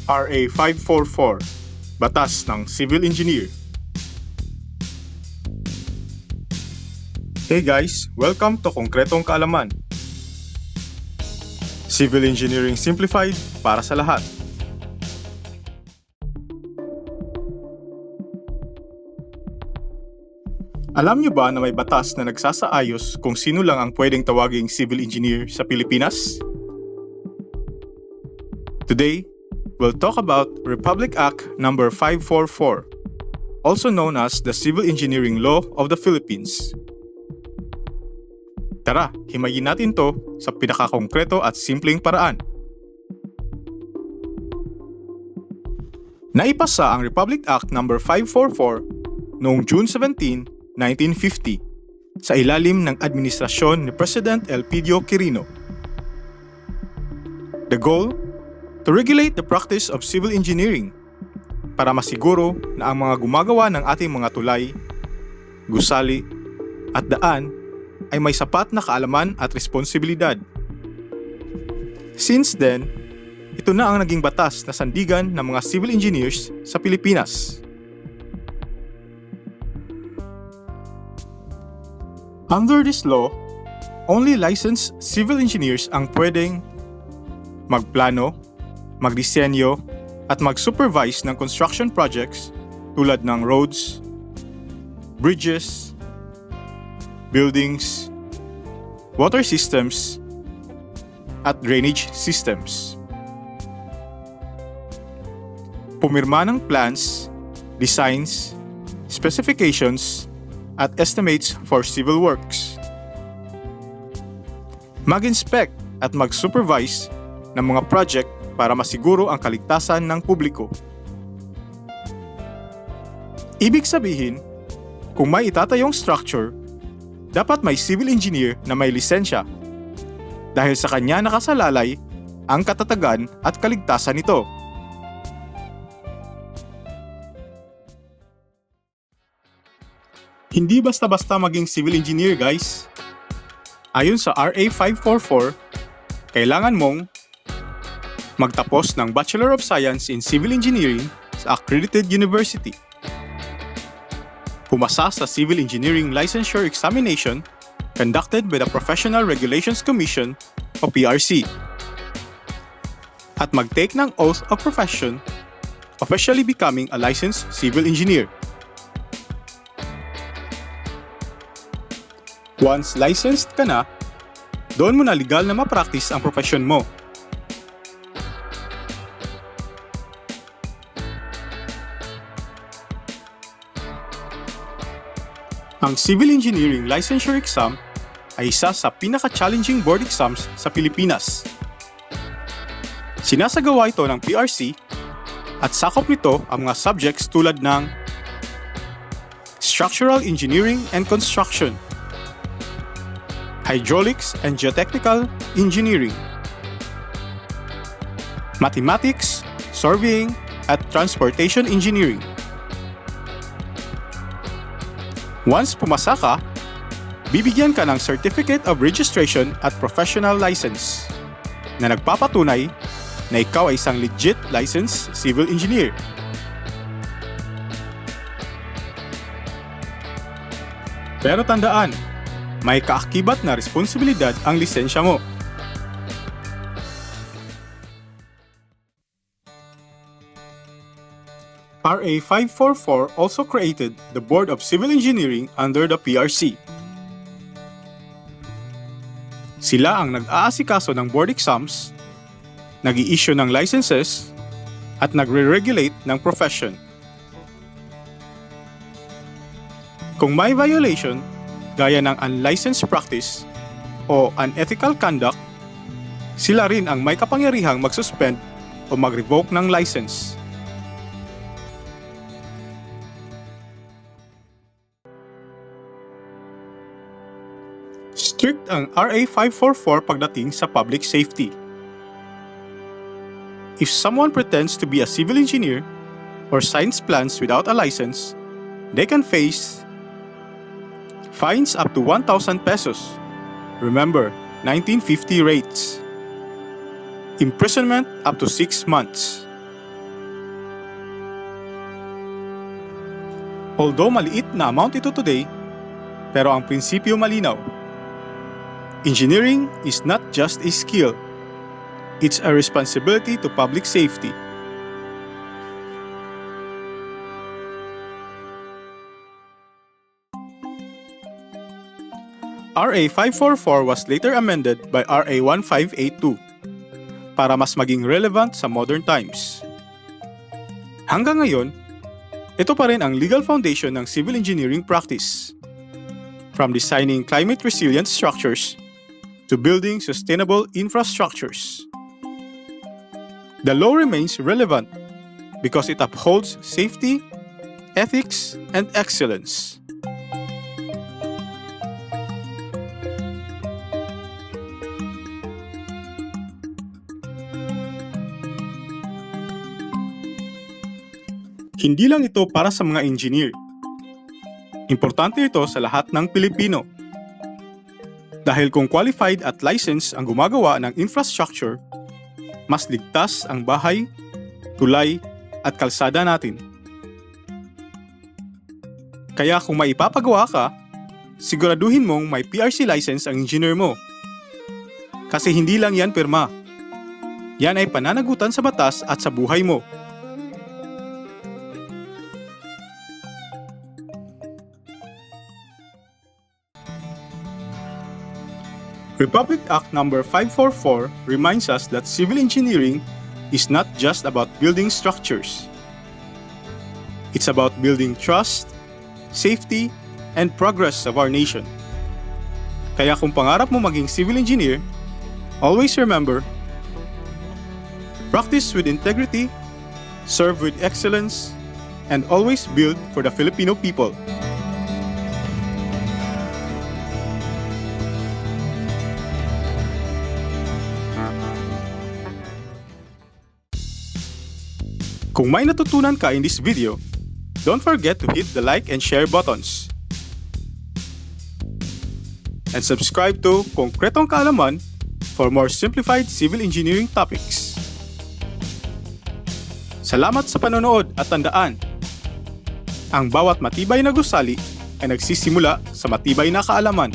RA 544, Batas ng Civil Engineer. Hey guys, welcome to Konkretong Kaalaman. Civil Engineering Simplified para sa lahat. Alam niyo ba na may batas na nagsasaayos kung sino lang ang pwedeng tawaging civil engineer sa Pilipinas? Today, we'll talk about Republic Act No. 544, also known as the Civil Engineering Law of the Philippines. Tara, himayin natin to sa pinakakongkreto at simpleng paraan. Naipasa ang Republic Act No. 544 noong June 17, 1950 sa ilalim ng administrasyon ni President Elpidio Quirino. The goal? To regulate the practice of civil engineering para masiguro na ang mga gumagawa ng ating mga tulay, gusali, at daan ay may sapat na kaalaman at responsibilidad. Since then, ito na ang naging batas na sandigan ng mga civil engineers sa Pilipinas. Under this law, only licensed civil engineers ang pwedeng magplano, magdisenyo, at mag-supervise ng construction projects tulad ng roads, bridges, buildings, water systems, at drainage systems. Pumirma ng plans, designs, specifications, at estimates for civil works. Mag-inspect at mag-supervise ng mga project para masiguro ang kaligtasan ng publiko. Ibig sabihin, kung may itatayong structure, dapat may civil engineer na may lisensya dahil sa kanya nakasalalay ang katatagan at kaligtasan nito. Hindi basta-basta maging civil engineer, guys. Ayon sa RA 544, kailangan mong magtapos ng Bachelor of Science in Civil Engineering sa accredited university, pumasa sa Civil Engineering Licensure Examination conducted by the Professional Regulations Commission o PRC, at mag-take ng oath of profession, officially becoming a licensed civil engineer. Once licensed ka na, doon mo na legal na ma-practice ang profession mo. Ang Civil Engineering Licensure Exam ay isa sa pinaka-challenging board exams sa Pilipinas. Sinasagawa ito ng PRC at sakop nito ang mga subjects tulad ng Structural Engineering and Construction, Hydraulics and Geotechnical Engineering, Mathematics, Surveying, at Transportation Engineering. Once pumasa ka, bibigyan ka ng Certificate of Registration at Professional License na nagpapatunay na ikaw ay isang legit licensed civil engineer. Pero tandaan, may kaakibat na responsibilidad ang lisensya mo. RA 544 also created the Board of Civil Engineering under the PRC. Sila ang nag-aasikaso ng board exams, nag-i-issue ng licenses, at nagre-regulate ng profession. Kung may violation, gaya ng unlicensed practice o unethical conduct, sila rin ang may kapangyarihang mag-suspend o mag-revoke ng license. Strict ang RA 544 pagdating sa public safety. If someone pretends to be a civil engineer or signs plans without a license, they can face fines up to 1,000 pesos. Remember, 1950 rates. Imprisonment up to 6 months. Although maliit na amount ito today, pero ang prinsipyo malinaw. Engineering is not just a skill, it's a responsibility to public safety. RA 544 was later amended by RA 1582 para mas maging relevant sa modern times. Hanggang ngayon, ito pa rin ang legal foundation ng civil engineering practice. From designing climate-resilient structures to building sustainable infrastructures. The law remains relevant because it upholds safety, ethics, and excellence. Hindi lang ito para sa mga engineer. Importante ito sa lahat ng Pilipino. Dahil kung qualified at licensed ang gumagawa ng infrastructure, mas ligtas ang bahay, tulay, at kalsada natin. Kaya kung maipapagawa ka, siguraduhin mong may PRC license ang engineer mo. Kasi hindi lang yan pirma. Yan ay pananagutan sa batas at sa buhay mo. Republic Act No. 544 reminds us that civil engineering is not just about building structures. It's about building trust, safety, and progress of our nation. Kaya kung pangarap mo maging civil engineer, always remember, practice with integrity, serve with excellence, and always build for the Filipino people. Kung may natutunan ka in this video, don't forget to hit the like and share buttons. And subscribe to Konkretong Kaalaman for more simplified civil engineering topics. Salamat sa panonood at tandaan, ang bawat matibay na gusali ay nagsisimula sa matibay na kaalaman.